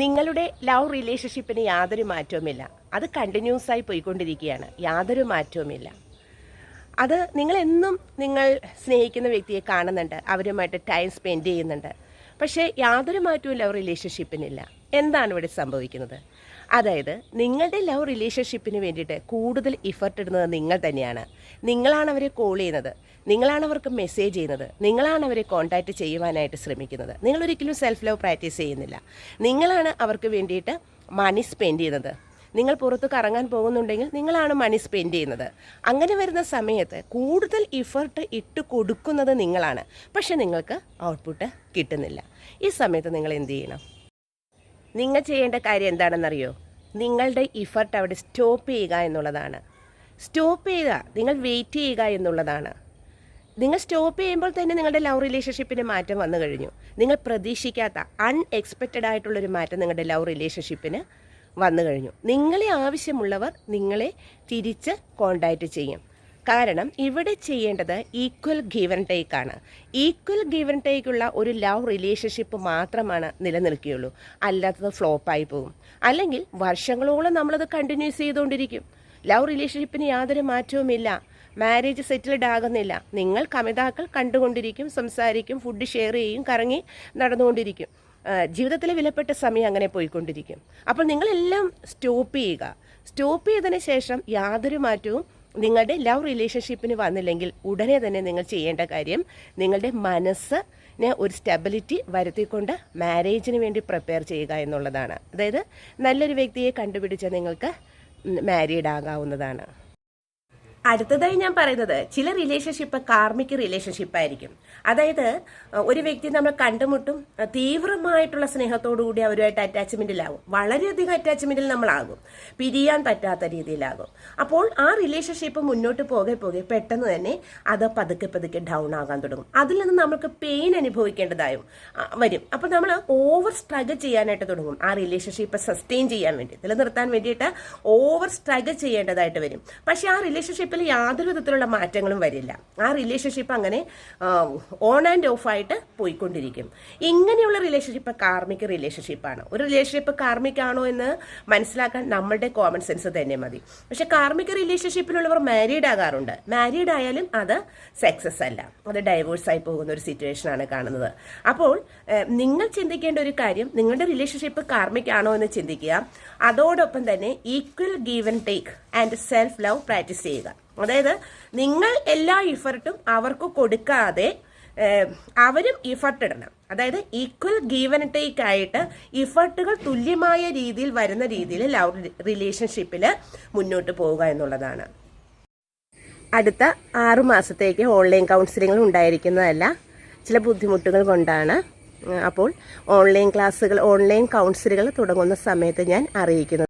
നിങ്ങളുടെ ലവ് റിലേഷൻഷിപ്പിന് യാതൊരു മാറ്റവുമില്ല. അത് കണ്ടിന്യൂസ് ആയി പോയിക്കൊണ്ടിരിക്കുകയാണ്. യാതൊരു മാറ്റവുമില്ല. അത് നിങ്ങളെന്നും നിങ്ങൾ സ്നേഹിക്കുന്ന വ്യക്തിയെ കാണുന്നുണ്ട്, അവരുമായിട്ട് ടൈം സ്പെൻഡ് ചെയ്യുന്നുണ്ട്. പക്ഷേ യാതൊരു മാറ്റവും ലവ് റിലേഷൻഷിപ്പിനില്ല. എന്താണ് ഇവിടെ സംഭവിക്കുന്നത്? അതായത് നിങ്ങളുടെ ലവ് റിലേഷൻഷിപ്പിന് വേണ്ടിയിട്ട് കൂടുതൽ ഇഫർട്ട് ഇടുന്നത് നിങ്ങൾ തന്നെയാണ്. നിങ്ങളാണ് അവരെ കോൾ ചെയ്യുന്നത്, നിങ്ങളാണ് അവർക്ക് മെസ്സേജ് ചെയ്യുന്നത്, നിങ്ങളാണ് അവരെ കോൺടാക്റ്റ് ചെയ്യുവാനായിട്ട് ശ്രമിക്കുന്നത്. നിങ്ങളൊരിക്കലും സെൽഫ് ലവ് പ്രാക്ടീസ് ചെയ്യുന്നില്ല. നിങ്ങളാണ് അവർക്ക് വേണ്ടിയിട്ട് മണി സ്പെൻഡ് ചെയ്യുന്നത്. നിങ്ങൾ പുറത്ത് കറങ്ങാൻ പോകുന്നുണ്ടെങ്കിൽ നിങ്ങളാണ് മണി സ്പെൻഡ് ചെയ്യുന്നത്. അങ്ങനെ വരുന്ന സമയത്ത് കൂടുതൽ ഇഫർട്ട് ഇട്ട് കൊടുക്കുന്നത് നിങ്ങളാണ്. പക്ഷെ നിങ്ങൾക്ക് ഔട്ട്പുട്ട് കിട്ടുന്നില്ല. ഈ സമയത്ത് നിങ്ങൾ എന്ത് ചെയ്യണം? നിങ്ങൾ ചെയ്യേണ്ട കാര്യം എന്താണെന്നറിയോ? നിങ്ങളുടെ ഇഫർട്ട് അവിടെ സ്റ്റോപ്പ് ചെയ്യുക എന്നുള്ളതാണ്. സ്റ്റോപ്പ് ചെയ്യുക, നിങ്ങൾ വെയിറ്റ് ചെയ്യുക എന്നുള്ളതാണ്. നിങ്ങൾ സ്റ്റോപ്പ് ചെയ്യുമ്പോൾ തന്നെ നിങ്ങളുടെ ലവ് റിലേഷൻഷിപ്പിന് മാറ്റം വന്നു കഴിഞ്ഞു. നിങ്ങൾ പ്രതീക്ഷിക്കാത്ത അൺഎക്സ്പെക്റ്റഡ് ആയിട്ടുള്ളൊരു മാറ്റം നിങ്ങളുടെ ലവ് റിലേഷൻഷിപ്പിന് വന്നു കഴിഞ്ഞു. നിങ്ങളെ ആവശ്യമുള്ളവർ നിങ്ങളെ തിരിച്ച് കോണ്ടാക്റ്റ് ചെയ്യും. കാരണം ഇവിടെ ചെയ്യേണ്ടത് ഈക്വൽ ഗീവ് ആൻഡ് ടേക്ക് ആണ്. ഈക്വൽ ഗീവ് ആൻഡ് ടേക്കുള്ള ഒരു ലവ് റിലേഷൻഷിപ്പ് മാത്രമാണ് നിലനിൽക്കുകയുള്ളൂ. അല്ലാത്തത് ഫ്ലോപ്പായി പോകും. അല്ലെങ്കിൽ വർഷങ്ങളോളം നമ്മളത് കണ്ടിന്യൂസ് ചെയ്തുകൊണ്ടിരിക്കും. ലവ് റിലേഷൻഷിപ്പിന് യാതൊരു മാറ്റവുമില്ല. മാരേജ് സെറ്റിൽഡ് ആകുന്നില്ല. നിങ്ങൾ കമിതാക്കൾ കണ്ടുകൊണ്ടിരിക്കും, സംസാരിക്കും, ഫുഡ് ഷെയർ ചെയ്യും, കറങ്ങി നടന്നുകൊണ്ടിരിക്കും. ജീവിതത്തിലെ വിലപ്പെട്ട സമയം അങ്ങനെ പോയിക്കൊണ്ടിരിക്കും. അപ്പോൾ നിങ്ങളെല്ലാം സ്റ്റോപ്പ് ചെയ്യുക. സ്റ്റോപ്പ് ചെയ്തതിന് ശേഷം യാതൊരു മാറ്റവും നിങ്ങളുടെ ലവ് റിലേഷൻഷിപ്പിന് വന്നില്ലെങ്കിൽ ഉടനെ തന്നെ നിങ്ങൾ ചെയ്യേണ്ട കാര്യം നിങ്ങളുടെ മനസ്സിന് ഒരു സ്റ്റെബിലിറ്റി വരുത്തിക്കൊണ്ട് മാരേജിന് വേണ്ടി പ്രിപ്പയർ ചെയ്യുക എന്നുള്ളതാണ്. അതായത് നല്ലൊരു വ്യക്തിയെ കണ്ടുപിടിച്ച് നിങ്ങൾക്ക് മാരീഡ് ആകാവുന്നതാണ്. അടുത്തതായി ഞാൻ പറയുന്നത്, ചില റിലേഷൻഷിപ്പ് കാർമിക് റിലേഷൻഷിപ്പ് ആയിരിക്കും. അതായത് ഒരു വ്യക്തി നമ്മൾ കണ്ടുമുട്ടും, തീവ്രമായിട്ടുള്ള സ്നേഹത്തോടുകൂടി അവരുമായിട്ട് അറ്റാച്ച്മെന്റിലാകും. വളരെയധികം അറ്റാച്ച്മെന്റിൽ നമ്മളാകും, പിരിയാൻ പറ്റാത്ത രീതിയിലാകും. അപ്പോൾ ആ റിലേഷൻഷിപ്പ് മുന്നോട്ട് പോകെ പെട്ടെന്ന് തന്നെ അത് പതുക്കെ ഡൗൺ ആകാൻ തുടങ്ങും. അതിൽ നിന്ന് നമുക്ക് പെയിൻ അനുഭവിക്കേണ്ടതായും വരും. അപ്പോൾ നമ്മൾ ഓവർ സ്ട്രഗിൾ ചെയ്യാനായിട്ട് തുടങ്ങും. ആ റിലേഷൻഷിപ്പ് സസ്റ്റെയിൻ ചെയ്യാൻ വേണ്ടി, നിലനിർത്താൻ വേണ്ടിയിട്ട് ഓവർ സ്ട്രഗിൾ ചെയ്യേണ്ടതായിട്ട് വരും. പക്ഷേ ആ റിലേഷൻഷിപ്പ് യാതൊരു വിധത്തിലുള്ള മാറ്റങ്ങളും വരില്ല. ആ റിലേഷൻഷിപ്പ് അങ്ങനെ ഓൺ ആൻഡ് ഓഫ് ആയിട്ട് പോയിക്കൊണ്ടിരിക്കും. ഇങ്ങനെയുള്ള റിലേഷൻഷിപ്പ് കാർമിക് റിലേഷൻഷിപ്പാണ്. ഒരു റിലേഷൻഷിപ്പ് കാർമിക് ആണോ എന്ന് മനസ്സിലാക്കാൻ നമ്മളുടെ കോമൺ സെൻസ് തന്നെ മതി. പക്ഷെ കാർമിക് റിലേഷൻഷിപ്പിലുള്ളവർ മാരീഡ് ആകാറുണ്ട്. മാരീഡ് ആയാലും അത് സക്സസ് അല്ല, അത് ഡൈവോഴ്സായി പോകുന്ന ഒരു സിറ്റുവേഷൻ ആണ് കാണുന്നത്. അപ്പോൾ നിങ്ങൾ ചിന്തിക്കേണ്ട ഒരു കാര്യം, നിങ്ങളുടെ റിലേഷൻഷിപ്പ് കാർമിക് ആണോ എന്ന് ചിന്തിക്കുക. അതോടൊപ്പം തന്നെ equal give and take and self love practice ചെയ്യുക. അതായത് നിങ്ങൾ എല്ലാ ഇഫർട്ടും അവർക്ക് കൊടുക്കാതെ അവരും ഇഫർട്ട് ഇടണം. അതായത് ഈക്വൽ ഗീവ് ആൻഡ് ടേക്ക് ആയിട്ട് ഇഫർട്ടുകൾ തുല്യമായ രീതിയിൽ വരുന്ന രീതിയിൽ ലവ് റിലേഷൻഷിപ്പിൽ മുന്നോട്ട് പോവുക എന്നുള്ളതാണ്. അടുത്ത 6 മാസത്തേക്ക് ഓൺലൈൻ കൗൺസിലിംഗ് ഉണ്ടായിരിക്കുന്നതല്ല, ചില ബുദ്ധിമുട്ടുകൾ കൊണ്ടാണ്. അപ്പോൾ ഓൺലൈൻ കൗൺസിലുകൾ തുടങ്ങുന്ന സമയത്ത് ഞാൻ അറിയിക്കുന്നത്.